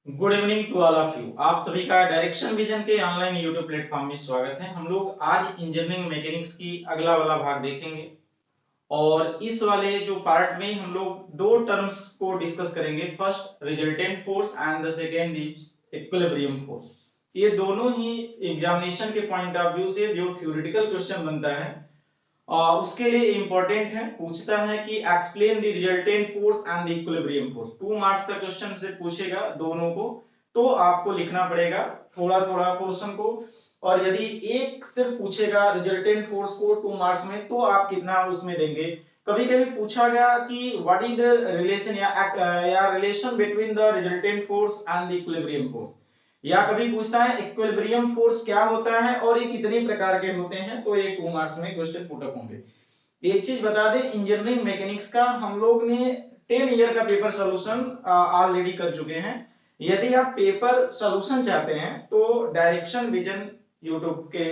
Good evening to all of you. आप सभी का डायरेक्शन विजन के ऑनलाइन यूट्यूब प्लेटफॉर्म में स्वागत है। हम लोग आज इंजीनियरिंग मैकेनिक्स की अगला वाला भाग देखेंगे और इस वाले जो पार्ट में हम लोग दो टर्म्स को डिस्कस करेंगे। First resultant force and the second is equilibrium force. ये दोनों ही एग्जामिनेशन के पॉइंट ऑफ व्यू से जो थ्योरेटिकल क्वेश्चन बनता है उसके लिए इंपॉर्टेंट है। पूछता है कि explain the resultant force and the equilibrium force. 2 marks का क्वेश्चन से पूछेगा दोनों को, तो आपको लिखना पड़ेगा थोड़ा थोड़ा पोर्शन को। और यदि एक सिर्फ पूछेगा रिजल्टेंट फोर्स को 2 मार्क्स में, तो आप कितना उसमें देंगे। कभी कभी पूछा गया कि व्हाट इज द रिलेशन या relation between the resultant force and the equilibrium force, या कभी पूछता है इक्विलिब्रियम फोर्स क्या होता है और ये कितने प्रकार के होते हैं। तो ये 2 मार्क्स में क्वेश्चन पुट अप होंगे। एक चीज बता दें, इंजीनियरिंग मैकेनिक्स का हम लोग ने 10 ईयर का पेपर सोल्यूशन ऑलरेडी कर चुके हैं। यदि आप पेपर सोल्यूशन चाहते हैं तो डायरेक्शन विजन यूट्यूब के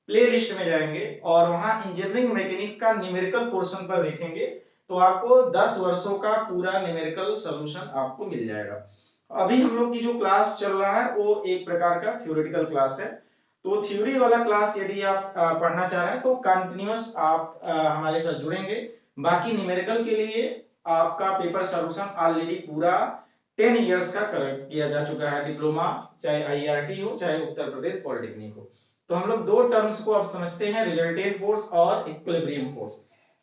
प्लेलिस्ट में जाएंगे और वहां इंजीनियरिंग मैकेनिक्स का न्यूमेरिकल पोर्शन पर देखेंगे, तो आपको 10 वर्षों का पूरा न्यूमेरिकल सॉल्यूशन आपको मिल जाएगा। अभी हम लोग की जो क्लास चल रहा है वो एक प्रकार का थ्योरेटिकल क्लास है। तो थ्योरी वाला क्लास यदि आप पढ़ना चाह रहे हैं तो कंटिन्यूअस आप हमारे साथ जुड़ेंगे। बाकी न्यूमेरिकल के लिए आपका पेपर सॉल्यूशन ऑलरेडी पूरा 10 इयर्स का कवर किया जा चुका है। डिप्लोमा चाहे आईआरटी हो चाहे उत्तर प्रदेश पॉलिटेक्निक हो। तो हम लोग दो टर्म्स को अब समझते हैं, रिजल्टेंट फोर्स और इक्विलिब्रियम फोर्स।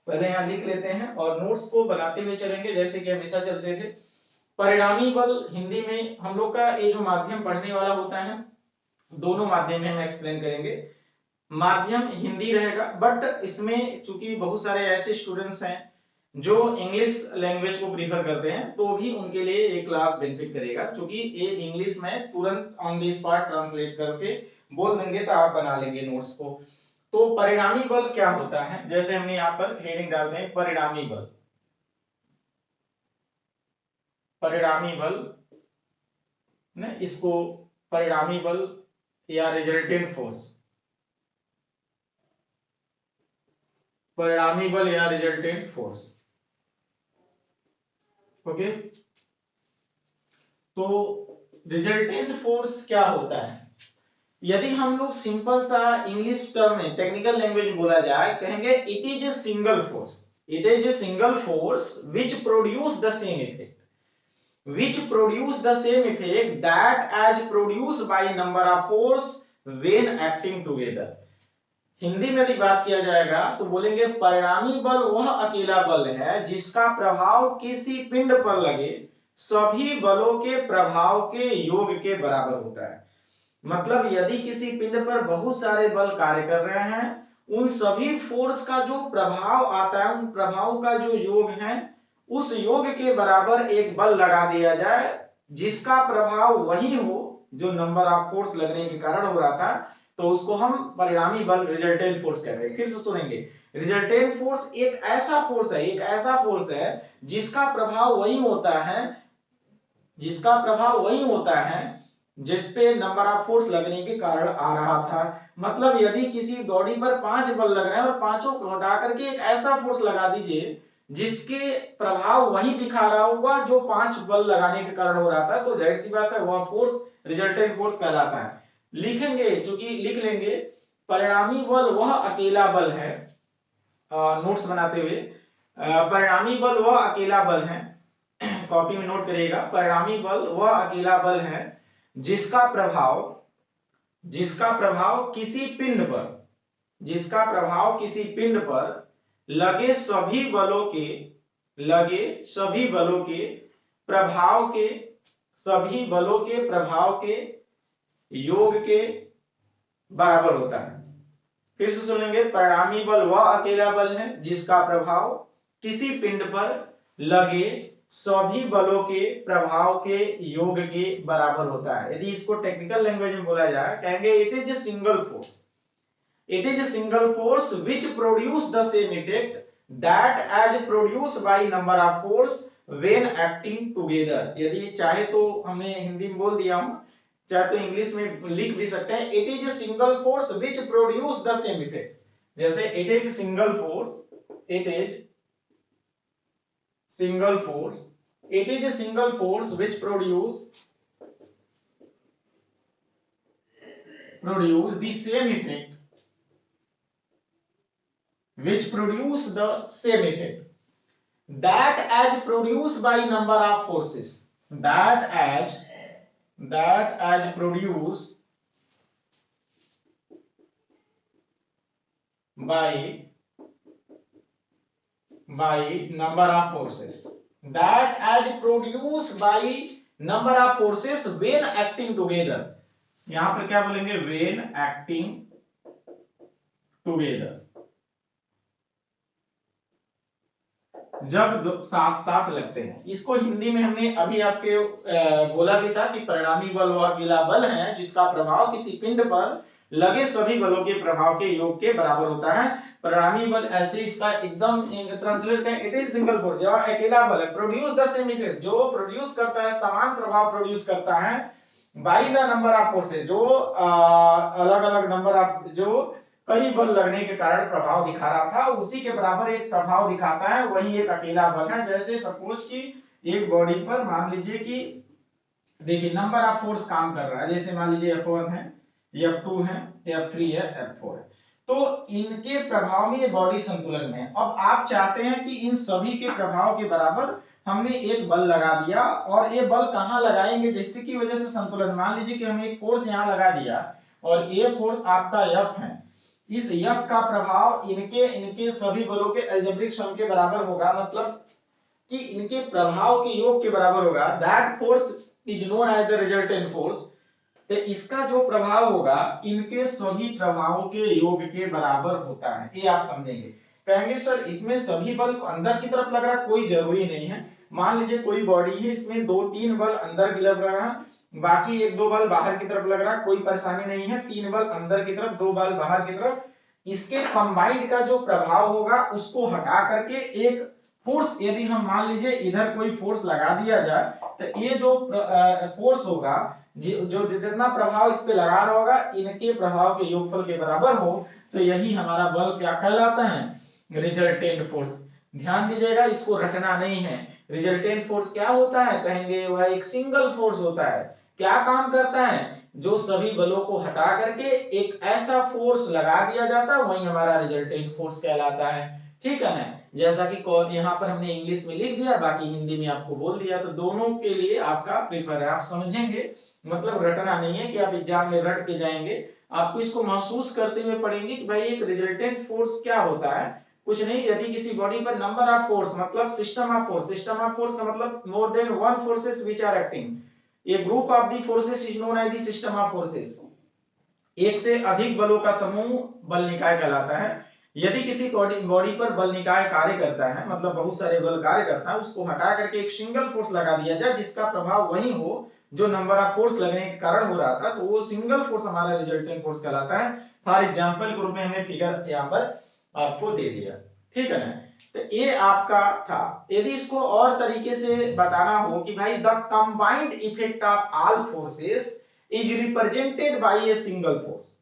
पहले यहां लिख लेते हैं और नोट्स को बनाते हुए चलेंगे जैसे कि हमेशा चलते थे। परिणामी बल हिंदी में हम लोग का ये जो माध्यम पढ़ने वाला होता है, दोनों माध्यम में हम एक्सप्लेन करेंगे। माध्यम हिंदी रहेगा, बट इसमें चूंकि बहुत सारे ऐसे स्टूडेंट्स हैं जो इंग्लिश लैंग्वेज को प्रीफर करते हैं, तो भी उनके लिए ये क्लास बेनिफिट करेगा, क्योंकि ये इंग्लिश में तुरंत ऑन द स्पॉट ट्रांसलेट करके बोल देंगे तो आप बना लेंगे नोट्स को। तो परिणामी बल क्या होता है, जैसे हमने यहाँ पर हेडिंग डालते हैं परिणामी बल। परिणामी बल ने इसको परिणामी बल या रिजल्टेंट फोर्स, परिणामी बल या रिजल्टेंट फोर्स। ओके, तो रिजल्टेंट फोर्स क्या होता है। यदि हम लोग सिंपल सा इंग्लिश टर्म में टेक्निकल लैंग्वेज में बोला जाए, कहेंगे it is a single force. It is a single force which produce the same effect, which produce the same effect that as produced by number of force when acting together। Hindi में यदि बात किया जाएगा तो बोलेंगे परिणामी बल वह अकेला बल है जिसका प्रभाव किसी पिंड पर लगे सभी बलों के प्रभाव के योग के बराबर होता है। मतलब यदि किसी पिंड पर बहुत सारे बल कार्य कर रहे हैं, उन सभी फोर्स का जो प्रभाव आता है, उन प्रभाव का जो योग है, उस योग के बराबर एक बल लगा दिया जाए जिसका प्रभाव वही हो जो नंबर ऑफ फोर्स लगने के कारण हो रहा था, तो उसको हम परिणामी बल रिजल्टेंट फोर्स कहते हैं। फिर से सुनेंगे, रिजल्टेंट फोर्स एक ऐसा फोर्स है, एक ऐसा फोर्स है जिसका प्रभाव वही होता है, जिसका प्रभाव वही होता है जिसपे नंबर ऑफ फोर्स लगने के कारण आ रहा था। मतलब यदि किसी बॉडी पर 5 बल लग रहे हैं और पांचों को हटा करके एक ऐसा फोर्स लगा दीजिए जिसके प्रभाव वही दिखा रहा होगा जो 5 बल लगाने के कारण हो रहा था, तो जाहिर सी बात है वह फोर्स रिजल्टेंट फोर्स कहलाता है। लिखेंगे, चूंकि लिख लेंगे परिणामी बल वह अकेला बल है, नोट्स बनाते हुए परिणामी बल वह अकेला बल है, कॉपी में नोट करिएगा, परिणामी बल वह अकेला बल है जिसका प्रभाव, जिसका प्रभाव किसी पिंड पर, जिसका प्रभाव किसी पिंड पर लगे सभी बलों के, लगे सभी बलों के प्रभाव के, सभी बलों के प्रभाव के योग के बराबर होता है। फिर से सुनेंगे, परिणामी बल वह अकेला बल है जिसका प्रभाव किसी पिंड पर लगे सभी बलों के प्रभाव के योग के बराबर होता है। यदि इसको टेक्निकल लैंग्वेज में बोला जाए, कहेंगे it is a single force, it is a single force which produce the same effect that as produced by number of force when acting together। यदि चाहे तो हमने हिंदी में बोल दिया हूं, चाहे तो इंग्लिश में लिख भी सकते हैं, it is a single force which produce the same effect। जैसे it is single force, it is single force, it is a single force which produce produce the same effect, which produce the same effect, that as produced by number of forces, that as produced by number of forces, that as produced by number of forces when acting together, यहां पर क्या बोलेंगे, when acting together, जब साथ साथ लगते हैं। इसको हिंदी में हमने अभी आपके बोला भी था कि परिणामी बल वह अकेला बल है जिसका प्रभाव किसी पिंड पर लगे सभी बलों के प्रभाव के योग के बराबर होता है। परिणामी बल ऐसे इसका एकदम ट्रांसलेट करें, इट इज सिंगल फोर्स, जो अकेला बल है, प्रोड्यूस द सेम इफेक्ट, जो प्रोड्यूस करता है, समान प्रभाव प्रोड्यूस करता है, by the number of forces, जो अलग अलग नंबर ऑफ, जो कई बल लगने के कारण प्रभाव दिखा रहा था, उसी के बराबर एक प्रभाव दिखाता है, वही एक अकेला बल है। जैसे सपोज कि एक बॉडी पर मान लीजिए कि देखिए नंबर ऑफ फोर्स काम कर रहा है, जैसे मान लीजिए F1 है, F2 है, F3 है, F4 है, तो इनके प्रभाव में ये बॉडी संतुलन में है। अब आप चाहते हैं कि इन सभी के प्रभाव के बराबर हमने एक बल लगा दिया, और ये बल कहां लगाएंगे जिसकी की वजह से संतुलन, मान लीजिए कि हम एक फोर्स यहां लगा दिया और ये फोर्स आपका F है, इस F का प्रभाव इनके सभी बलों के अलजेब्रिक सम के बराबर होगा, मतलब कि इनके प्रभाव के योग के बराबर होगा। That force is known as the resultant force, तो इसका जो प्रभाव होगा इनके सभी प्रभावों के योग के बराबर होता है। ये आप समझेंगे, कहेंगे सर इसमें सभी बल अंदर की तरफ लग रहा है, कोई जरूरी नहीं है। मान लीजिए कोई बॉडी है, इसमें 2-3 बल अंदर की तरफ लग रहा है, बाकी 1-2 बल बाहर की तरफ लग रहा है, कोई परेशानी नहीं है। 3 बल अंदर की तरफ, 2 बल बाहर की तरफ, इसके कंबाइंड का जो प्रभाव होगा उसको हटा करके एक फोर्स, यदि हम मान लीजिए इधर कोई फोर्स लगा दिया जाए, तो ये जो फोर्स होगा, जो जितना प्रभाव इस पे लगा रहा होगा, इनके प्रभाव के योगफल के बराबर हो, तो यही हमारा बल क्या कहलाता है, रिजल्टेंट फोर्स। ध्यान दीजिएगा, इसको रटना नहीं है। रिजल्टेंट फोर्स क्या होता है, कहेंगे वह एक सिंगल फोर्स होता है। क्या काम करता है, जो सभी बलों को हटा करके एक ऐसा फोर्स लगा दिया जाता है, वही हमारा रिजल्टेंट फोर्स कहलाता है। ठीक है ना, जैसा कि यहाँ पर हमने इंग्लिश में लिख दिया, बाकी हिंदी में आपको बोल दिया, तो दोनों के लिए आपका पेपर है, आप समझेंगे। मतलब रटना नहीं है कि आप एग्जाम में रट के जाएंगे, आपको इसको महसूस करते हुए पढ़ेंगे कि भाई एक रिजल्टेंट फोर्स क्या होता है। कुछ नहीं, यदि किसी बॉडी पर नंबर ऑफ फोर्स, मतलब सिस्टम ऑफ फोर्स का मतलब more than one forces which are acting, a group of the forces is known as the system of forces. एक से अधिक बलों का समूह बल निकाय कहलाता है। यदि किसी बॉडी पर बल निकाय कार्य करता है, मतलब बहुत सारे बल कार्य करता है, उसको हटा करके एक सिंगल फोर्स लगा दिया जाए जिसका प्रभाव वही हो जो नंबर ऑफ फोर्स लगने के कारण हो रहा था, तो वो सिंगल फोर्स हमारा रिजल्टेंट फोर्स कहलाता है। फॉर एग्जांपल के रूप में हमने फिगर यहां पर आपको दे दिया, ठीक है ना। तो ये आपका था। यदि इसको और तरीके से बताना हो कि भाई the combined effect of all forces is represented bye a single force,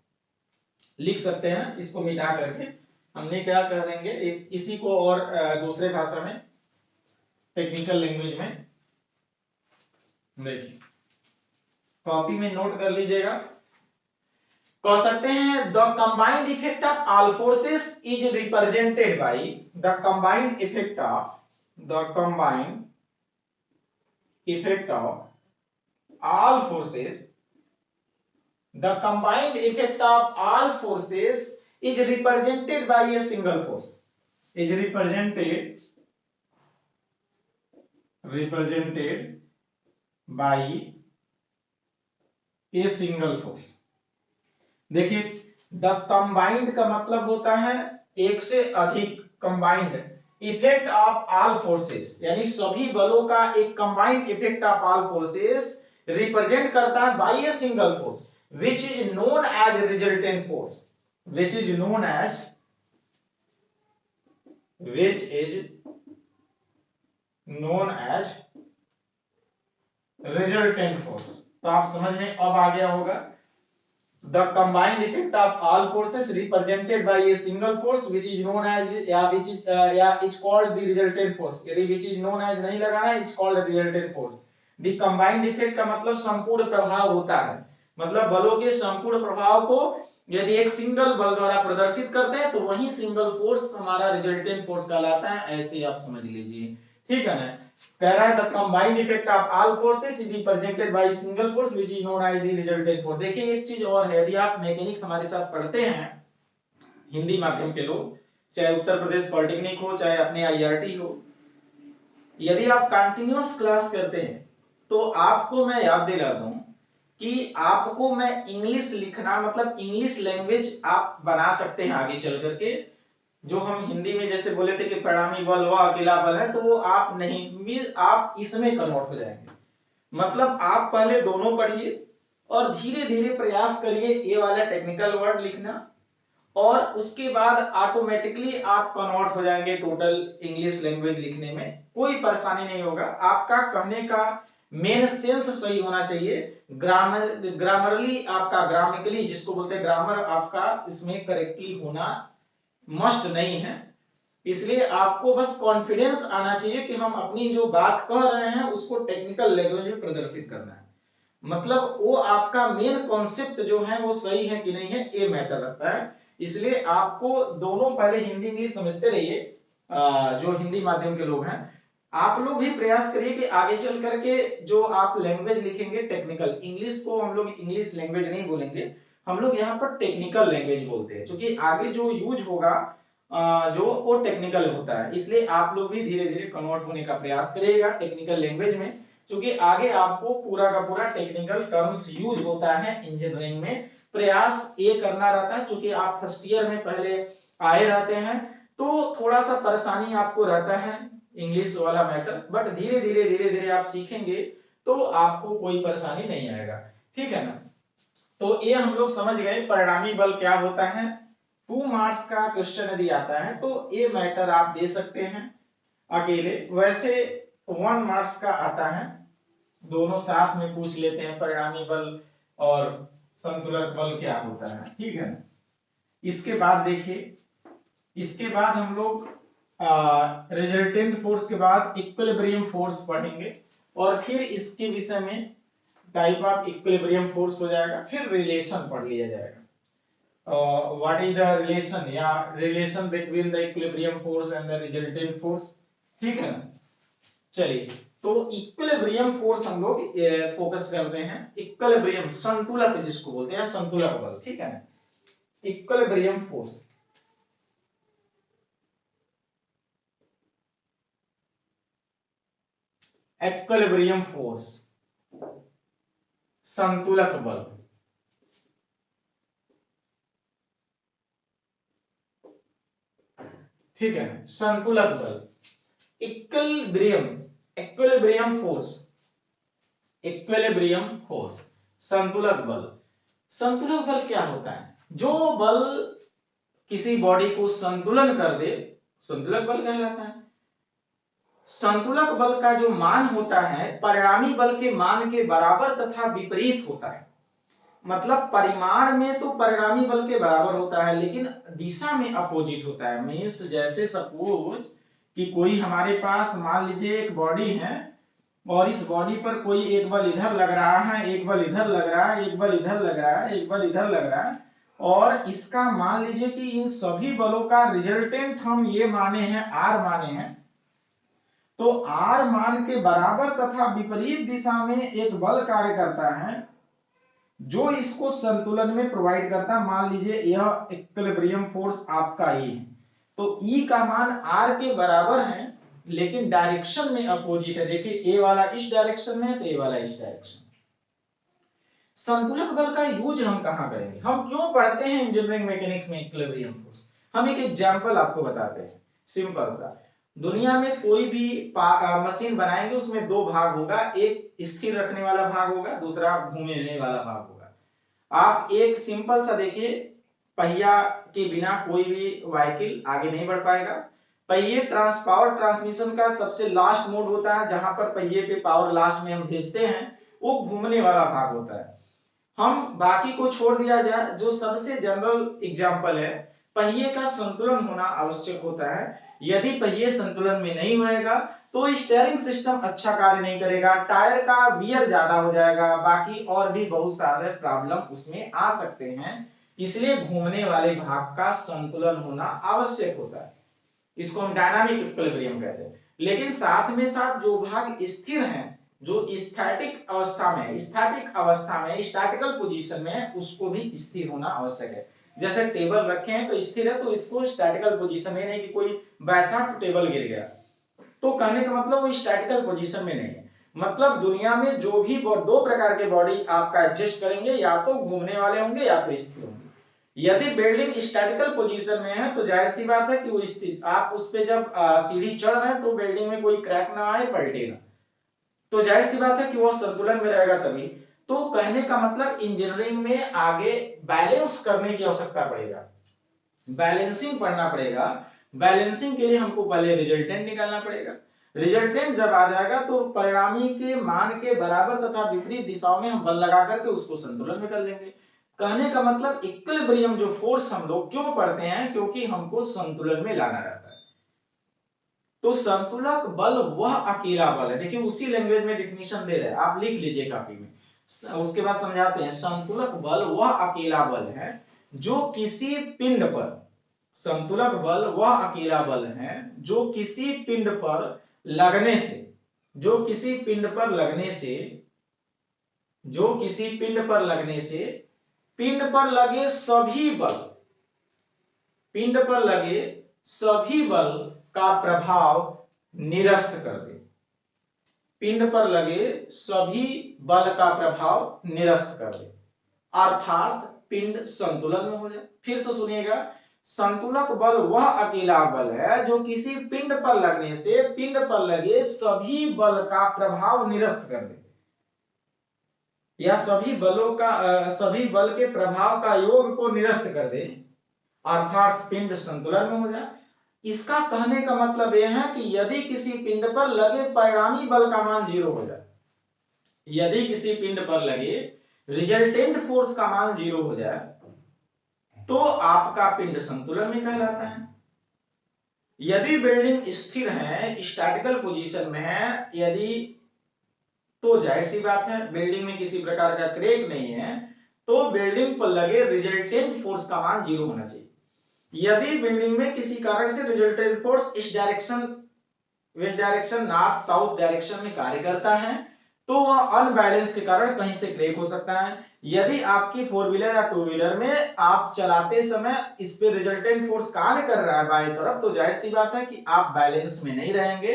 लिख सकते हैं इसको मिटा करके। हमने क्या कर देंगे, इसी को और दूसरे भाषा में, टेक्निकल लैंग्वेज में देखिए, कॉपी में नोट कर लीजिएगा। कह सकते हैं the combined effect of all forces is represented by the combined effect of all forces, the combined effect of all forces is represented by a single force, is represented by a single force। देखिए the combined का मतलब होता है एक से अधिक, combined effect of all forces, यानी सभी बलों का एक combined effect of all forces represent करता है by a single force which is known as resultant force, which is known as resultant force। तो आप समझ में अब आ गया होगा, the combined effect of all forces represented by a single force which is known as it's called the resultant force। यदि which is known as नहीं लगाना है, it's called resultant force। the combined effect का मतलब संपूर्ण प्रभाव होता है, मतलब बलों के संपूर्ण प्रभाव को यदि एक सिंगल बल द्वारा प्रदर्शित करते हैं तो वही सिंगल फोर्स हमारा रिजल्टेंट फोर्स कहलाता है, ऐसे आप समझ लीजिए। ठीक है ना। कह रहा है the combined effect of all forces is represented by single force which is known as the resultant force. देखिए एक चीज और है, यदि आप मैकेनिक्स हमारे साथ पढ़ते हैं हिंदी माध्यम के लोग, चाहे उत्तर प्रदेश पॉलिटेक्निक हो चाहे अपने आईआरटी हो, यदि आप कंटिन्यूअस क्लास करते हैं तो आपको मैं याद दिला दूं कि आपको मैं इंग्लिश लिखना मतलब इंग्लिश लैंग्वेज आप बना सकते हैं आगे चल करके। जो हम हिंदी में जैसे बोले थे कि परिणामी बल व अकेला बल है, तो वो आप नहीं, आप इसमें कन्वर्ट हो जाएंगे। मतलब आप पहले दोनों पढ़िए और धीरे धीरे प्रयास करिए ये वाला टेक्निकल वर्ड लिखना, और उसके बाद ऑटोमेटिकली आप कन्वर्ट हो जाएंगे टोटल इंग्लिश लैंग्वेज लिखने में, कोई परेशानी नहीं होगा। आपका कहने का मेन सेंस सही होना चाहिए, ग्रामरली आपका ग्रामेटिकली जिसको बोलते हैं ग्रामर आपका इसमें करेक्टली होना मस्ट नहीं है। इसलिए आपको बस कॉन्फिडेंस आना चाहिए कि हम अपनी जो बात कह रहे हैं उसको टेक्निकल लैंग्वेज में प्रदर्शित करना है। मतलब वो आपका मेन कॉन्सेप्ट जो है वो सही है कि नहीं है ये मैटर रखता है। इसलिए आपको दोनों पहले हिंदी इंग्लिश समझते रहिए। जो हिंदी माध्यम के लोग हैं आप लोग भी प्रयास करिए कि आगे चल करके जो आप लैंग्वेज लिखेंगे टेक्निकल, इंग्लिश को हम लोग इंग्लिश लैंग्वेज नहीं बोलेंगे, हम लोग यहाँ पर टेक्निकल लैंग्वेज बोलते हैं, क्योंकि आगे जो यूज होगा जो वो टेक्निकल होता है। इसलिए आप लोग भी धीरे धीरे कन्वर्ट होने का प्रयास करिएगा टेक्निकल लैंग्वेज में, क्योंकि आगे आपको पूरा का पूरा टेक्निकल टर्म्स यूज होता है इंजीनियरिंग में। प्रयास ये करना रहता है, क्योंकि आप फर्स्ट ईयर में पहले आए रहते हैं तो थोड़ा सा परेशानी आपको रहता है इंग्लिश वाला मैटर, बट धीरे धीरे आप सीखेंगे तो आपको कोई परेशानी नहीं आएगा। ठीक है ना। तो ये हम लोग समझ गए परिणामी बल क्या होता है। 2 मार्क्स का क्वेश्चन यदि आता है तो ये मैटर आप दे सकते हैं अकेले, वैसे 1 मार्क्स का आता है, दोनों साथ में पूछ लेते हैं परिणामी बल और संतुलक बल क्या होता है। ठीक है ना। इसके बाद देखिए, इसके बाद हम लोग रिजल्टेंट फोर्स के बाद इक्विलिब्रियम फोर्स पढ़ेंगे, और फिर इसके विषय में टाइप ऑफ इक्विलिब्रियम फोर्स हो जाएगा, फिर रिलेशन पढ़ लिया जाएगा। व्हाट इज द रिलेशन या relation between the equilibrium force and the resultant force. ठीक है ना। चलिए, तो इक्विलिब्रियम फोर्स हम लोग फोकस करते हैं। इक्विलिब्रियम संतुलक जिसको बोलते हैं, संतुलक बल। ठीक है ना। इक्विलिब्रियम फोर्स, इक्विलिब्रियम फोर्स, संतुलक बल। ठीक है, संतुलक बल, equilibrium, equilibrium force, equilibrium force, संतुलक बल। संतुलक बल क्या होता है? जो बल किसी बॉडी को संतुलन कर दे संतुलक बल कहलाता है। संतुलक बल का जो मान होता है परिणामी बल के मान के बराबर तथा विपरीत होता है। मतलब परिमाण में तो परिणामी बल के बराबर होता है, लेकिन दिशा में अपोजिट होता है। मींस जैसे सपोज कि कोई हमारे पास मान लीजिए एक बॉडी है, और इस बॉडी पर कोई एक बल इधर लग रहा है, एक बल इधर लग रहा है, एक बल इधर लग रहा है, एक बल इधर लग रहा है, और इसका मान लीजिए कि इन सभी बलों का रिजल्टेंट हम ये माने हैं R माने हैं, तो R मान के बराबर तथा विपरीत दिशा में एक बल कार्य करता है जो इसको संतुलन में प्रोवाइड करता है। मान लीजिए यह इक्विलिब्रियम फोर्स आपका E है, तो E का मान R के बराबर है, लेकिन डायरेक्शन में अपोजिट है। देखिए A वाला इस डायरेक्शन में है तो A वाला इस डायरेक्शन। संतुलक बल का यूज हम कहां करेंगे, हम क्यों पढ़ते हैं इंजीनियरिंग मैकेनिक्स में इक्विलिब्रियम फोर्स? हम एक एग्जांपल आपको बताते हैं सिंपल सा। दुनिया में कोई भी मशीन बनाएंगे उसमें दो भाग होगा, एक स्थिर रखने वाला भाग होगा, दूसरा घूमने वाला भाग होगा। आप एक सिंपल सा देखिए, पहिया के बिना कोई भी व्हीकल आगे नहीं बढ़ पाएगा। पहिए पावर ट्रांसमिशन का सबसे लास्ट मोड होता है, जहां पर पहिए पे पावर लास्ट में हम भेजते हैं, वो घूमने वाला भाग होता है। हम बाकी को छोड़ दिया जाए, जो सबसे जनरल एग्जांपल है, पहिए का संतुलन होना आवश्यक होता है। यदि पहिए संतुलन में नहीं होएगा तो स्टीयरिंग सिस्टम अच्छा कार्य नहीं करेगा, टायर का वियर ज्यादा हो जाएगा, बाकी और भी बहुत सारे प्रॉब्लम उसमें आ सकते हैं। इसलिए घूमने वाले भाग का संतुलन होना आवश्यक होता है, इसको हम डायनामिक इक्विलिब्रियम कहते हैं। लेकिन साथ में साथ जो भाग स्थिर हैं, जो स्टैटिक अवस्था में, स्टैटिक अवस्था में, स्टैटिकल पोजीशन में, उसको भी स्थिर होना आवश्यक है। जैसे टेबल रखे हैं तो स्थिर है, तो इसको स्टैटिकल पोजीशन में, नहीं कि कोई बैठा तो टेबल गिर गया, तो कहने का मतलब वो स्टैटिकल पोजीशन में नहीं है। मतलब दुनिया में जो भी दो प्रकार के बॉडी आपका एडजस्ट करेंगे, या तो घूमने वाले होंगे या तो स्थिर होंगे। यदि बिल्डिंग स्टैटिकल पोजीशन में है तो जाहिर सी बात है कि वो स्थिर, आप उस पे जब सीढ़ी चढ़ रहे हैं तो बिल्डिंग में कोई क्रैक ना आए, पलटे ना, तो जाहिर सी बात है कि वो संतुलन में रहेगा तभी। तो कहने का मतलब इंजीनियरिंग में आगे बैलेंस करने की आवश्यकता पड़ेगा, बैलेंसिंग पढ़ना पड़ेगा। बैलेंसिंग के लिए हमको पहले रिजल्टेंट निकालना पड़ेगा। रिजल्टेंट जब आ जाएगा तो परिणामी के मान के बराबर तथा विपरीत दिशाओं में हम बल लगा करके उसको संतुलन में कर लेंगे। कहने का मतलब इक्विलिब्रियम जो फोर्स हम लोग क्यों पढ़ते हैं, क्योंकि हमको संतुलन में लाना रहता है। तो संतुलक बल वह अकेला बल है, देखिए उसी लैंग्वेज में डिफिनीशन दे रहे हैं, आप लिख लीजिए कॉपी में, उसके बाद समझाते हैं। संतुलक बल वह अकेला बल है जो किसी पिंड पर, संतुलक बल वह अकेला बल है जो किसी पिंड पर लगने से, जो किसी पिंड पर लगने से, जो किसी पिंड पर लगने से पिंड पर लगे सभी बल, पिंड पर लगे सभी बल का प्रभाव निरस्त कर दे, पिंड पर लगे सभी बल का प्रभाव निरस्त कर दे, अर्थात पिंड संतुलन में हो जाए। फिर से सुनिएगा, संतुलक बल वह अकेला बल है जो किसी पिंड पर लगने से पिंड पर लगे सभी बल का प्रभाव निरस्त कर दे, या सभी बलों का सभी बल के प्रभाव का योग को निरस्त कर दे, अर्थात पिंड संतुलन में हो जाए। इसका कहने का मतलब यह है कि यदि किसी पिंड पर लगे परिणामी बल का मान 0 हो जाए, यदि किसी पिंड पर लगे रिजल्टेंट फोर्स का मान 0 हो जाए, तो आपका पिंड संतुलन में कहलाता है। यदि बिल्डिंग स्थिर है, स्टैटिकल पोजीशन में है, यदि, तो जाहिर सी बात है बिल्डिंग में किसी प्रकार का क्रैक नहीं है, तो बिल्डिंग पर लगे रिजल्टेंट फोर्स का मान 0 होना चाहिए। यदि बिल्डिंग में किसी कारण से रिजल्टेंट फोर्स इस direction, west direction, north south direction में कार्य करता है, तो वह अनबैलेंस के कारण कहीं से क्रैक हो सकता है। यदि आपकी फोर व्हीलर या टू व्हीलर में आप चलाते समय इस पे रिजल्टेंट फोर्स कार्य कर रहा है बाएं तरफ, तो जाहिर सी बात है कि आप बैलेंस में नहीं रहेंगे,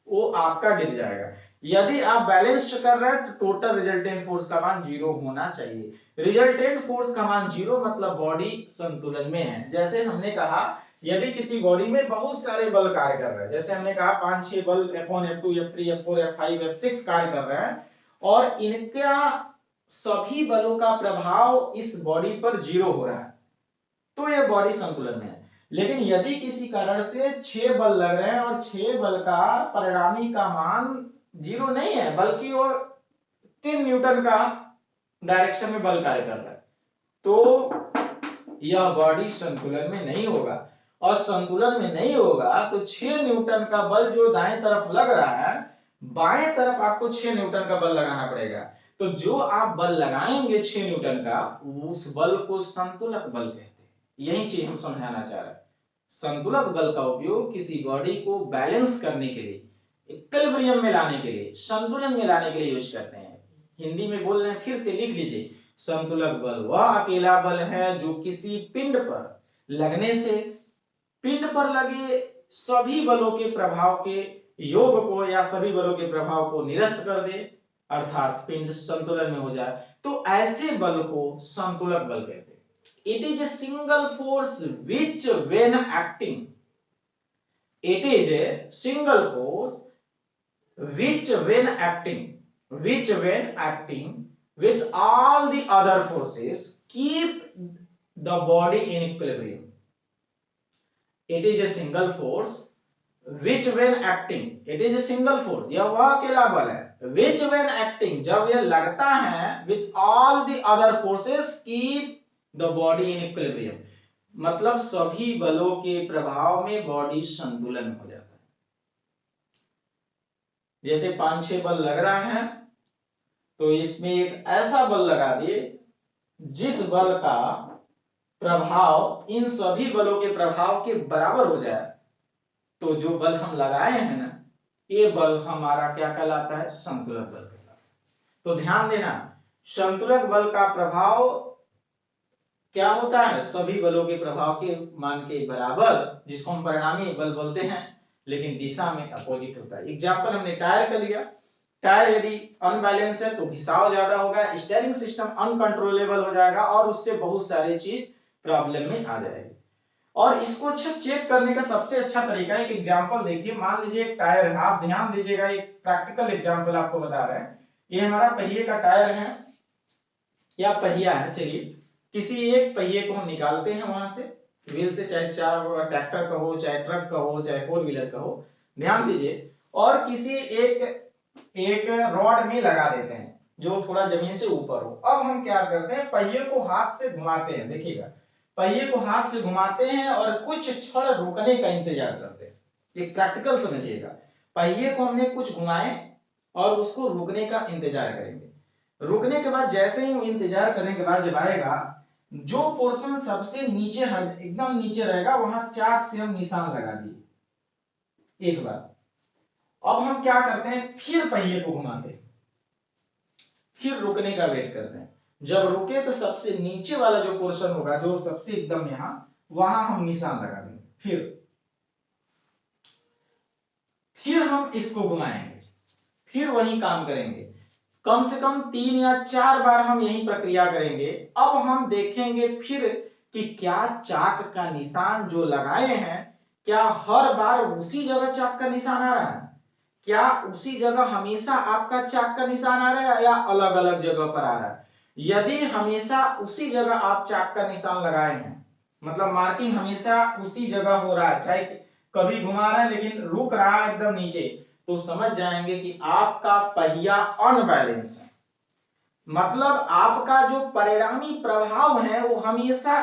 वो आपका गिर जाएगा। यदि आप बैलेंस कर रहे हैं तो टोटल रिजल्टेंट फोर्स का मान 0 होना चाहिए। रिजल्टेंट फोर्स का मान 0 मतलब बॉडी संतुलन में है। जैसे हमने कहा, यदि किसी बॉडी में बहुत सारे बल कार्य कर रहे हैं, जैसे हमने कहा 5-6 बल F1 F2 F3 F4 F5 F6 कार्य कर रहे हैं, और इनका सभी बलों का प्रभाव इस बॉडी पर 0 हो रहा है, तो यह बॉडी संतुलन में है। लेकिन यदि किसी कारण से 6 बल लग रहे हैं और 6 बल का परिणामी का मान 0 नहीं है, बल्कि वो 3 न्यूटन का डायरेक्शन में बल कार्य कर रहा है, तो यह बॉडी संतुलन में नहीं होगा। और संतुलन में नहीं होगा तो 6 न्यूटन का बल जो दाएं तरफ लग रहा है, बाएं तरफ आपको 6 न्यूटन का बल लगाना पड़ेगा। तो जो आप बल लगाएंगे 6 न्यूटन का, उस बल को संतुलक बल कहते हैं। यही चीज हम समझाना चाह रहे हैं। संतुलक बल का उपयोग किसी बॉडी को बैलेंस करने के लिए, इक्विलिब्रियम में लाने के लिए, संतुलन में लाने के लिए यूज करते हैं। हिंदी में बोल रहे हैं, फिर से लिख लीजिए। संतुलक बल वह अकेला बल है जो किसी पिंड पर लगने से पिंड पर लगे सभी बलों के प्रभाव के योग को या सभी बलों के प्रभाव को निरस्त कर दे, अर्थात पिंड संतुलन में हो जाए, तो ऐसे बल को संतुलक बल कहते हैं। It is a single force which when acting, it is a single force which when acting with all the other forces keep the body in equilibrium. It is a single force which when acting, it is a single force, यह वह अकेला बल है which when acting, जब यह लगता है with all the other forces keep the body in equilibrium, मतलब सभी बलों के प्रभाव में बॉडी संतुलन हो जाता है। जैसे 5-6 बल लग रहा है, तो इसमें एक ऐसा बल लगा दिए जिस बल का प्रभाव इन सभी बलों के प्रभाव के बराबर हो जाए, तो जो बल हम लगाए हैं ना, ये बल हमारा क्या कहलाता है? संतुलक बल कहलाता है। तो ध्यान देना, संतुलक बल का प्रभाव क्या होता है? सभी बलों के प्रभाव के मान के बराबर, जिसको हम परिणामी बल बोलते हैं, लेकिन दिशा में अपोजिट होता है। एग्जाम्पल हमने टायर का लिया, टायर यदि अनबैलेंस है तो घिसाव ज्यादा होगा, स्टीयरिंग सिस्टम अनकंट्रोलेबल हो जाएगा और उससे बहुत सारे चीज प्रॉब्लम में आ जाएगी। और इसको अच्छा चेक करने का सबसे अच्छा तरीका है, एक एग्जांपल देखिए। मान लीजिए एक टायर है, आप ध्यान दीजिएगा, एक प्रैक्टिकल एग्जांपल आपको बता रहे हैं। ये हमारा पहिए का टायर है या पहिया है, चलिए किसी एक पहिए को हम निकालते हैं वहां से, व्हील से, चाहे चार ट्रैक्टर का हो, चाहे ट्रक का हो, चाहे फोर व्हीलर का हो, ध्यान दीजिए, और किसी एक रॉड में लगा देते हैं जो थोड़ा जमीन से ऊपर हो। अब हम क्या करते हैं, पहिए को हाथ से घुमाते हैं, देखिएगा पहिए को हाथ से घुमाते हैं और कुछ क्षण रुकने का इंतजार करते हैं। एक प्रैक्टिकल समझिएगा, पहिए को हमने कुछ घुमाए और उसको रुकने का इंतजार करेंगे। रुकने के बाद जैसे ही इंतजार करने के बाद जब आएगा, जो पोर्शन सबसे नीचे एकदम नीचे रहेगा, वहां चाक से हम निशान लगा दिए एक बार। अब हम क्या करते हैं, फिर पहिए को घुमाते हैं, फिर रुकने का वेट करते हैं। जब रुके तो सबसे नीचे वाला जो पोर्शन होगा, जो सबसे एकदम यहां, वहां हम निशान लगा देंगे। फिर हम इसको घुमाएंगे, फिर वही काम करेंगे। कम से कम 3 या 4 बार हम यही प्रक्रिया करेंगे। अब हम देखेंगे फिर कि क्या चाक का निशान जो लगाए हैं, क्या हर बार उसी जगह चाक का निशान आ रहा है? क्या उसी जगह हमेशा आपका चाक का निशान आ रहा है या अलग अलग जगह पर आ रहा है? यदि हमेशा उसी जगह आप चाक का निशान लगाए हैं, मतलब मार्किंग हमेशा उसी जगह हो रहा है, चाहे कभी घुमा रहा है लेकिन रुक रहा है एकदम नीचे, तो समझ जाएंगे कि आपका पहिया अनबैलेंस है। मतलब आपका जो परिणामी प्रभाव है वो हमेशा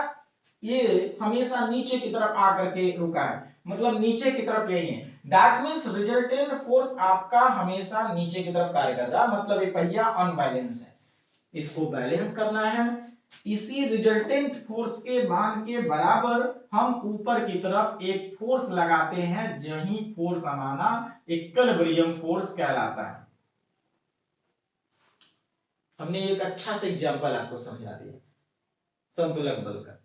नीचे की तरफ आकर के रुका है, मतलब नीचे की तरफ यही है। दैट मींस रिजल्टेंट फोर्स आपका हमेशा नीचे की तरफ कार्य कर रहा है, मतलब ये पहिया अनबैलेंस है। इसको बैलेंस करना है, इसी रिजल्टेंट फोर्स के मान के बराबर हम ऊपर की तरफ एक फोर्स लगाते हैं, यही फोर्स हमारा इक्विलिब्रियम फोर्स कहलाता है। हमने एक अच्छा सा एग्जांपल आपको समझा दिया संतुलक बल का,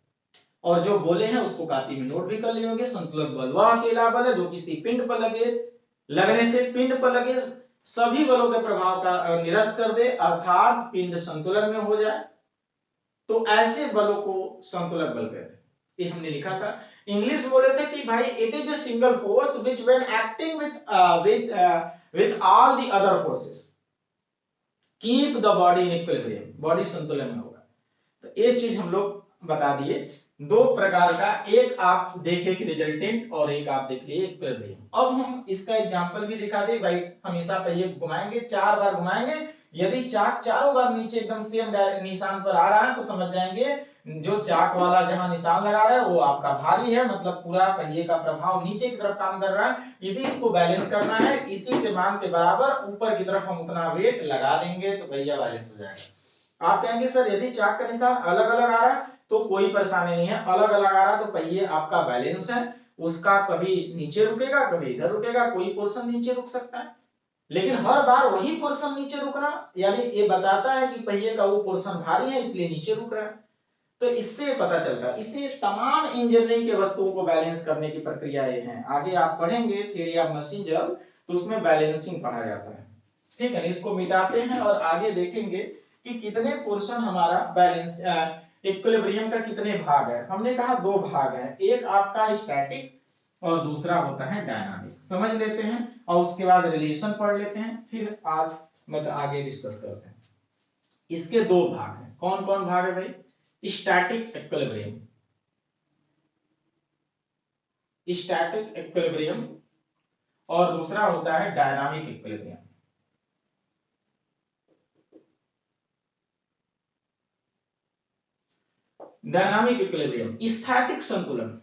और जो बोले हैं उसको कॉपी में नोट भी कर लिए होंगे। संतुलक बल वह अकेला बल है जो किसी पिंड पर लगने से पिंड पर लगे सभी बलों के प्रभाव का निरस्त कर दे, अर्थात पिंड संतुलन में हो जाए, तो ऐसे बलों को संतुलक बल कहते हैं। ये हमने लिखा था। इंग्लिश बोले थे कि भाई it is a single force which when acting with all the other forces keep the body in equilibrium, body संतुलन में होगा। तो ये चीज हम लोग बता दिए। दो प्रकार का, एक आप देखे कि रिजल्टेंट और एक आप देख लिए इक्विलिब्रियम। अब हम इसका एग्जांपल भी दिखा दे भाई। हमेशा पहिए घुमाएंगे, 4 बार घुमाएंगे, यदि चाक चारों बार नीचे एकदम सेम निशान पर आ रहा है तो समझ जाएंगे जो चाक वाला जहां निशान लगा रहा है वो आपका भारी है, मतलब पूरा पहिए का प्रभाव नीचे की तरफ काम कर रहा है। यदि इसको बैलेंस करना है, इसी के मान के बराबर ऊपर की तरफ हम उतना वेट लगा देंगे तो पहिया बैलेंस हो जाएगा। आप कहेंगे सर यदि चाक का निशान अलग अलग आ रहा है तो कोई परेशानी नहीं है, अलग अलग आ रहा तो पहिए आपका बैलेंस है, उसका कभी नीचे रुकेगा कभी इधर रुकेगा, कोई पोर्शन नीचे रुक सकता है, लेकिन हर बार वही पोर्शन नीचे रुकना यानी ये बताता है कि पहिए का वो पोर्शन भारी है इसलिए नीचे रुक रहा है। तो इससे पता चलता है। इससे तमाम इंजीनियरिंग के वस्तुओं को बैलेंस करने की प्रक्रिया ये है। आगे आप पढ़ेंगे थ्योरी ऑफ मशीन जब, तो उसमें बैलेंसिंग पढ़ा जाता है। ठीक है, इसको मिटाते हैं और आगे देखेंगे कि कितने पोर्शन हमारा बैलेंस इक्विलिब्रियम का कितने भाग है। हमने कहा 2 भाग है, एक आपका स्टैटिक और दूसरा होता है डायनामिक। समझ लेते हैं और उसके बाद रिलेशन पढ़ लेते हैं, फिर आज मतलब आगे डिस्कस करते हैं। इसके 2 भाग हैं। कौन कौन भाग है भाई? स्टैटिक इक्विलिब्रियम, स्टैटिक इक्विलिब्रियम, और दूसरा होता है डायनामिक इक्विलिब्रियम। डायनामिक इक्विलिब्रियम, स्थैतिक संतुलन,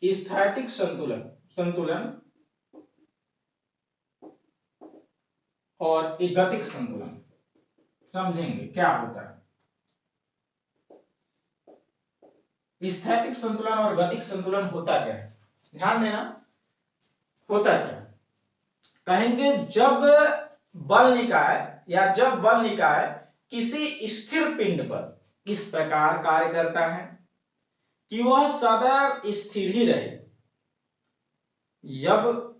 स्थैतिक संतुलन, संतुलन और एक गतिक संतुलन। समझेंगे क्या होता है स्थैतिक संतुलन और गतिक संतुलन होता क्या है, ध्यान देना। होता क्या कहेंगे, जब बल निकाय या जब बल निकाय किसी स्थिर पिंड पर इस प्रकार कार्य करता है कि वह सदैव स्थिर ही रहे। जब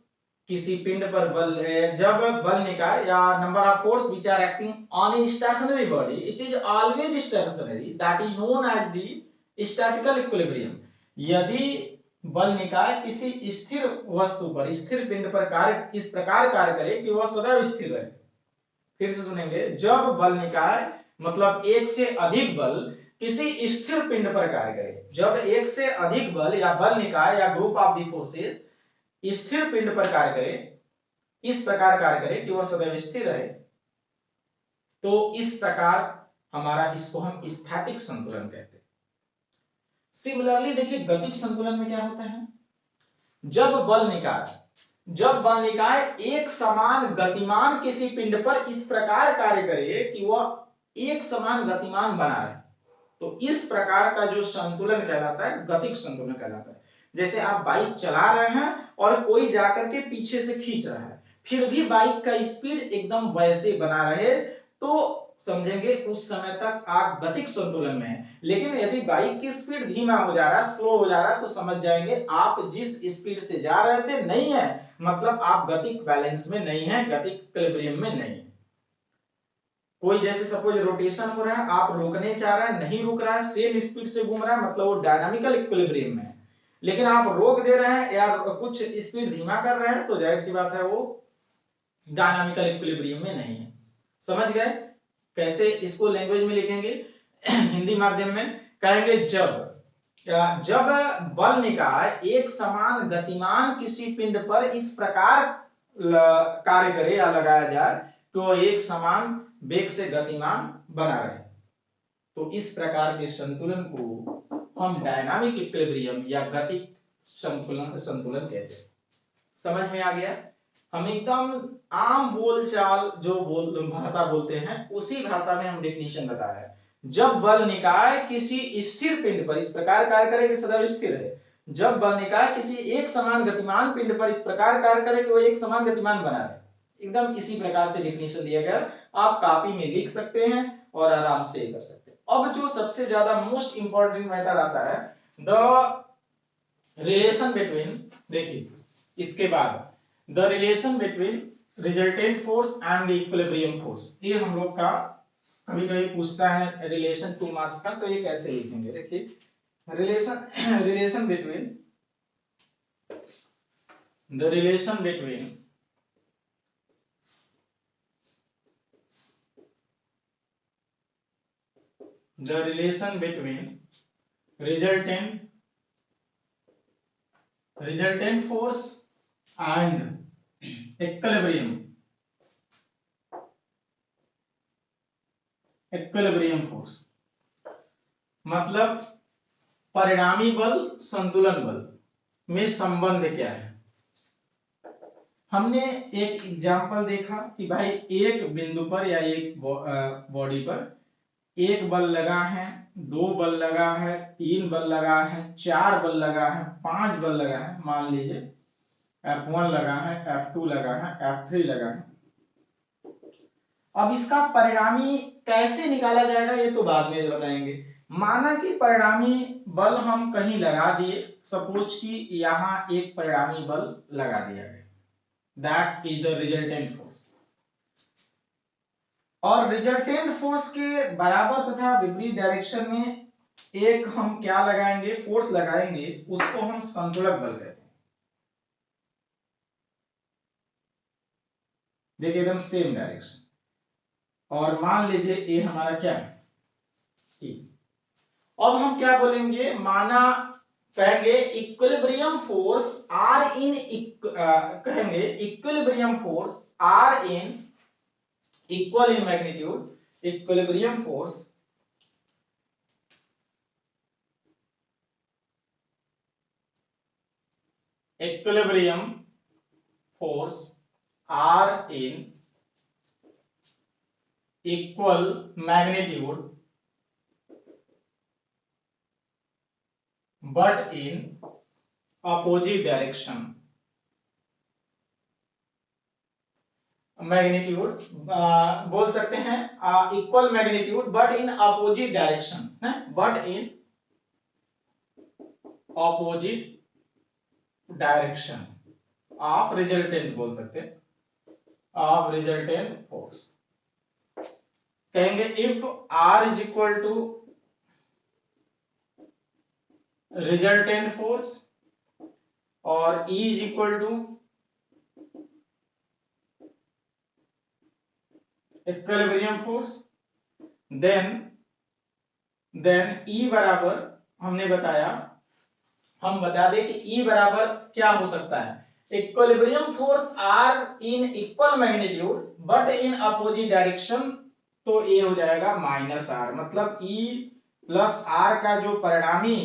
किसी पिंड पर बल जब बल निकाय या number of force which are acting on a stationary body it is always stationary that is known as the statical equilibrium. यदि बल निकाय किसी स्थिर वस्तु पर स्थिर पिंड पर कार्य इस प्रकार कार्य करे कि वह सदैव स्थिर रहे। फिर से सुनेंगे, जब बल निकाय मतलब एक से अधिक बल किसी स्थिर पिंड पर कार्य करे। जब एक से अधिक बल या बल निकाय या ग्रुप ऑफ द फोर्सेस स्थिर पिंड पर कार्य करे, इस प्रकार कार्य करे कि वह सदैव स्थिर रहे, तो इस प्रकार हमारा इसको हम स्थैतिक संतुलन कहते हैं। सिमिलरली देखिए गतिक संतुलन में क्या होता है, जब बल निकाय एक समान गतिमान किसी पिंड पर इस प्रकार कार्य करे कि वह एक समान गतिमान बना रहे, तो इस प्रकार का जो संतुलन कहलाता है गतिक संतुलन कहलाता है। जैसे आप बाइक चला रहे हैं और कोई जाकर के पीछे से खींच रहा है, फिर भी बाइक का स्पीड एकदम वैसे बना रहे, तो समझेंगे उस समय तक आप गतिक संतुलन में है। लेकिन यदि बाइक की स्पीड धीमा हो जा रहा है, स्लो हो जा रहा है, तो समझ जाएंगे आप जिस स्पीड से जा रहे थे नहीं है, मतलब आप गतिक बैलेंस में नहीं है, गतिक इक्विलिब्रियम में नहीं है। कोई जैसे सपोज रोटेशन हो रहा है, आप रोकने चाह रहे हैं, नहीं रुक रहा है, सेम स्पीड से घूम रहा है, मतलब वो डायनामिकल इक्विलिब्रियम में है। लेकिन आप रोक दे रहे हैं या कुछ स्पीड धीमा कर रहे हैं, तो जाहिर सी बात है वो डायनामिकल इक्विलिब्रियम में नहीं है। समझ गए कैसे इसको लैंग्वेज में लिखेंगे हिंदी माध्यम में कहेंगे, जब बल निकाय एक समान गतिमान किसी पिंड पर इस प्रकार कार्य करे या लगाया जाए कि वो एक समान वेग से गतिमान बना रहे, तो इस प्रकार के संतुलन को हम डायनामिक इक्विलिब्रियम या गतिक संतुलन कहते हैं। समझ में आ गया। हम एकदम आम बोलचाल जो भाषा बोलते हैं उसी भाषा में हम डेफिनेशन बता रहे हैं। जब बल निकाय किसी स्थिर पिंड पर इस प्रकार कार्य करे कि सदैव स्थिर रहे, जब बल निकाय किसी एक समान गतिमान पिंड पर इस प्रकार कार्य करे कि वो एक समान गतिमान बना रहे, एकदम इसी प्रकार से डेफिनेशन दिया गया। आप कॉपी में लिख सकते हैं और आराम से कर सकते हैं। अब जो सबसे ज्यादा मोस्ट इंपॉर्टेंट मैटर आता है, द रिलेशन बिटवीन, देखिए इसके बाद the relation between resultant force and the equilibrium force. ये हम लोग का कभी कभी पूछता है रिलेशन 2 मार्क्स का, तो ये कैसे लिखेंगे, देखिए relation between the relation between the relation between resultant force and equilibrium force, मतलब परिणामी बल संतुलन बल में संबंध क्या है। हमने एक एग्जांपल देखा कि भाई एक बिंदु पर या एक बॉडी पर एक बल लगा है, 2 बल लगा है, 3 बल लगा है, 4 बल लगा है, 5 बल लगा है, मान लीजिए F1 लगा है, F2 लगा है, F3 लगा है। अब इसका परिणामी कैसे निकाला जाएगा ये तो बाद में बताएंगे। माना कि परिणामी बल हम कहीं लगा दिए, सपोज कि यहां एक परिणामी बल लगा दिया गया, that is the resultant force. और रिजल्टेंट फोर्स के बराबर तथा विपरीत डायरेक्शन में एक हम क्या लगाएंगे, फोर्स लगाएंगे, उसको हम संतुलक बल कहते हैं। देखिए एकदम सेम डायरेक्शन, और मान लीजिए ये हमारा क्या है, अब हम क्या बोलेंगे, माना कहेंगे इक्विलिब्रियम फोर्स आर इन कहेंगे equilibrium force are in equal in magnitude, equilibrium force are in equal magnitude but in opposite direction. Magnitude बोल सकते हैं equal magnitude but in opposite direction है, but in opposite direction of resultant बोल सकते हैं, of resultant force. कहेंगे if R is equal to resultant force और E is equal to equilibrium force, then E बराबर हमने बताया, हम बता दें कि E बराबर क्या हो सकता है, equilibrium force are in equal magnitude but in opposite direction, तो ए हो जाएगा माइनस आर। मतलब E प्लस आर का जो परिणामी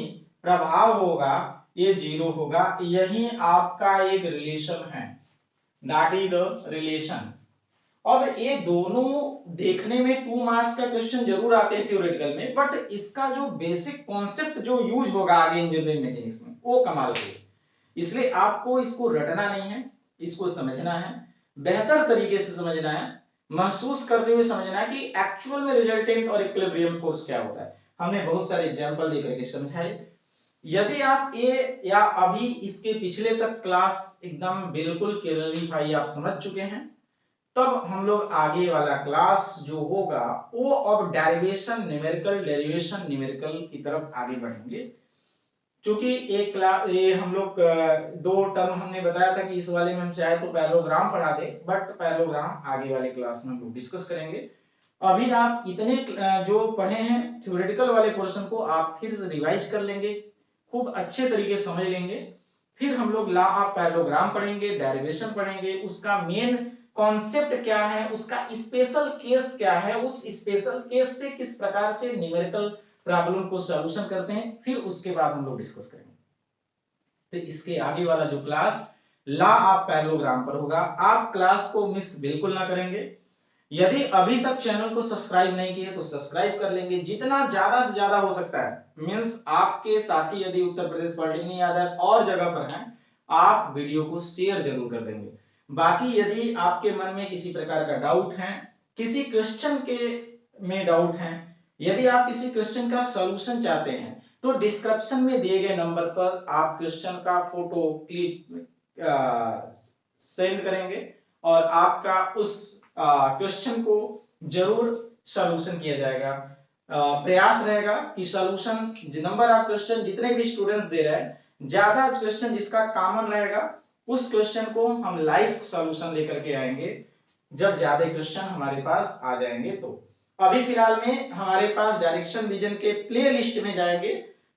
प्रभाव होगा ये जीरो होगा। यही आपका एक रिलेशन है, दैट इज द रिलेशन। अब ये दोनों देखने में 2 मार्क्स का क्वेश्चन जरूर आते हैं थ्योरेटिकल में, बट इसका जो बेसिक कॉन्सेप्ट जो यूज होगा आगे इंजीनियरिंग मैकेनिक्स में वो कमाल का है। इसलिए आपको इसको रटना नहीं है, इसको समझना है, बेहतर तरीके से समझना है, महसूस करते हुए समझना है कि एक्चुअल में रिजल्टेंट और इक्विलिब्रियम फोर्स क्या होता है। हमने बहुत सारे एग्जांपल देकर के समझाए। यदि आप ये या अभी इसके पिछले तक क्लास एकदम बिल्कुल क्लियरली भाई आप समझ चुके हैं, तब हम लोग आगे वाला क्लास जो होगा वो अब डेरिवेशन न्यूमेरिकल, डेरिवेशन न्यूमेरिकल की तरफ आगे बढ़ेंगे। क्योंकि ये हम लोग 2 टर्म हमने बताया था कि इस वाले में हम चाहे तो पैरेललोग्राम पढ़ा दे, बट पैरेललोग्राम आगे वाले क्लास में हम लोग डिस्कस करेंगे। अभी आप इतने जो पढ़े हैं थ्योरेटिकल वाले पोर्शन को आप फिर से रिवाइज कर लेंगे, खूब अच्छे तरीके से समझ लेंगे। फिर हम लोग लॉ ऑफ पैरेललोग्राम पढ़ेंगे, डेरिवेशन पढ़ेंगे, उसका मेन कॉन्सेप्ट क्या है, उसका स्पेशल केस क्या है, उस स्पेशल केस से किस प्रकार से न्यूमेरिकल प्रॉब्लम को सॉल्यूशन करते हैं, फिर उसके बाद हम लोग डिस्कस करेंगे। तो इसके आगे वाला जो क्लास लॉ ऑफ पैरेललोग्राम पर होगा। आप क्लास को मिस बिल्कुल ना करेंगे। यदि अभी तक चैनल को सब्सक्राइब नहीं किए तो सब्सक्राइब कर लेंगे, जितना ज्यादा से ज्यादा हो सकता है। मींस आपके साथी यदि उत्तर प्रदेश पॉलिटेक्निक आदर और जगह पर हैं, आप वीडियो को शेयर जरूर कर देंगे। बाकी यदि आपके मन में किसी प्रकार का डाउट है, किसी क्वेश्चन के में डाउट है, यदि आप किसी क्वेश्चन का सॉल्यूशन चाहते हैं, तो डिस्क्रिप्शन में दिए गए नंबर पर आप क्वेश्चन का फोटो क्लिप सेंड करेंगे और आपका उस क्वेश्चन को जरूर सॉल्यूशन किया जाएगा। प्रयास रहेगा कि सॉल्यूशन नंबर ऑफ क्वेश्चन जितने भी स्टूडेंट्स दे रहे हैं, ज्यादा क्वेश्चन जिसका कॉमन रहेगा उस क्वेश्चन को हम लाइव सॉल्यूशन लेकर के आएंगे जब ज्यादा क्वेश्चन हमारे पास आ जाएंगे। तो अभी फिलहाल में हमारे पास डायरेक्शन विजन के प्ले लिस्ट में जाएंगे।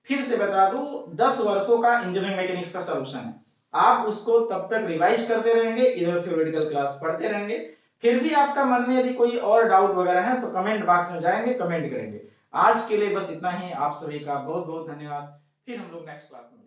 फिर से बता दूं 10 वर्षों का इंजीनियरिंग मैकेनिक्स का सॉल्यूशन है, आप उसको तब तक रिवाइज करते रहेंगे, इधर थ्योरेटिकल क्लास पढ़ते रहेंगे। फिर भी आपका मन में यदि कोई और डाउट वगैरह है तो कमेंट बॉक्स में जाएंगे, कमेंट करेंगे। आज के लिए बस इतना ही। आप सभी का बहुत बहुत धन्यवाद। फिर हम लोग नेक्स्ट क्लास में